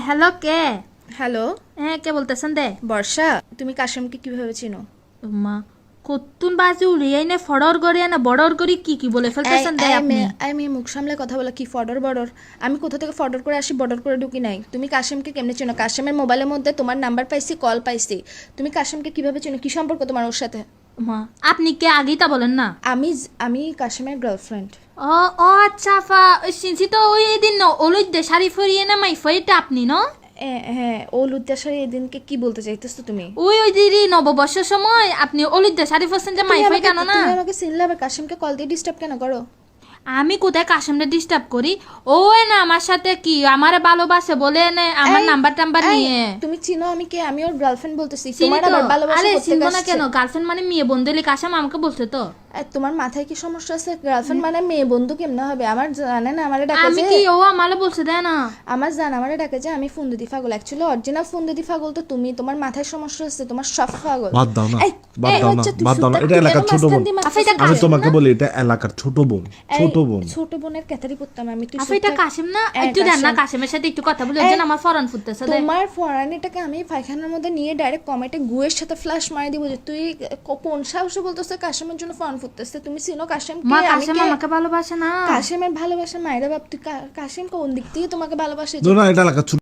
Hello কে? Hello, হ্যাঁ কে বলতেছেন দে? বর্ষা, তুমি কাশেমকে কিভাবে চিনো? মা কত্তুন বাজে উড়িয়াই না ফড়র গড়িয়া না বড়র গড়ি কি বলে ফেলতেছেন দে আপনি? আমি মুখ সামলে কথা বলা কি ফডর বর্ডর? আমি কোথা থেকে ফডর করে আসি, বর্ডর করে ঢুকি নাই। তুমি কাশেমকে কেমনে চিনো? কাশেমের মোবাইলের মধ্যে তোমার নাম্বার পাইছি, কল পাইছি। তুমি কাশেমকে কিভাবে চিনো? কি সম্পর্ক তোমার ওর সাথে? মা আপনি কে আগেই তা বলেন না। আমি কাশেমের গার্লফ্রেন্ড। ও ও আচ্ছা ফা ওই সিনসি তো ওই দিন ন ওলই দে শাড়ি ফরিয়ে না মাই ফইটা আপনি ন? হ্যাঁ, ও লুদ্দাসারি এদিনকে কি বলতে চাইতেছো তুমি? ওই দিদি নববর্ষের সময় আপনি ওলই দে শাড়ি ফরছেন যে মাই ফই কেন না? তুমি আমাকে চিনলে, আবার কাশেমকে কল দিয়ে ডিস্টার্ব কেন করো? আমি কোথায় কাশেমরে ডিস্টার্ব করি? ও না আমার সাথে কি আমার ভালোবাসে বলে না আমার নাম্বার টাম্বার নিয়ে। তুমি চিনো আমি কে? আমি ওর গার্লফ্রেন্ড বলতেছি। চিনি তোমার তো। আবার ভালোবাসা আরে করতে চিনবো না আসছে। কেন? গার্লফ্রেন্ড মানে মেয়ে বন্ধুলি কাশেম আমাকে বলছে তো। তোমার মাথায় কি সমস্যা আছে? গার্লফ্রেন্ড মানে মেয়ে বন্ধু কেমনে হবে? আমার জানে না, আমারে ডাকে আমি যে কি ও আমালে বলছে দেয় না? আমার জান আমারে ডাকে যে আমি ফুন্দুদি পাগল। অ্যাকচুয়ালি অরিজিনাল ফুন্দুদি পাগল তো তুমি। তোমার মাথায় সমস্যা আছে, তোমার সব পাগল। বাদ দাও না, এই, বাদ এই দাও না, হচ্ছে তুই বাদ দাও না। সুতা, এটা তুই এলাকার কেন ছোট বোন। মাঝখান দিয়ে মারছিস? আফা, এটা আমি কাশেম তোমাকে না? বলি এটা এলাকার ছোট বোন, ছোট বোন। ছোট বোনের ক্যাটারি পড়তাম আমি। তুই আফা এটা সুতা- কাশেম না? এই, একটু দেন না কাশেম। কাশেমের সাথে একটু কথা বলি ওই জন্য আমার ফরান ফুটতেছে দে। তোমার ফরানিটাকে আমি পায়খানার মধ্যে নিয়ে ডাইরেক্ট কমেটে গুয়ের সাথে ফ্লাশ মারি দিব যে তুই কোন সাহসে বলতেছে কাশেমের জন্য ফরান ফুটতেছে। তুমি চিনো কাশেম মা কে? আমি কাশেম কে? আমাকে ভালোবাসে না। কাশেমের ভালোবাসা মায়েরা বাপ। তুই কাশেম কোন দিক থেকে তোমাকে ভালোবাসে? না, এটা এলাকার ছোট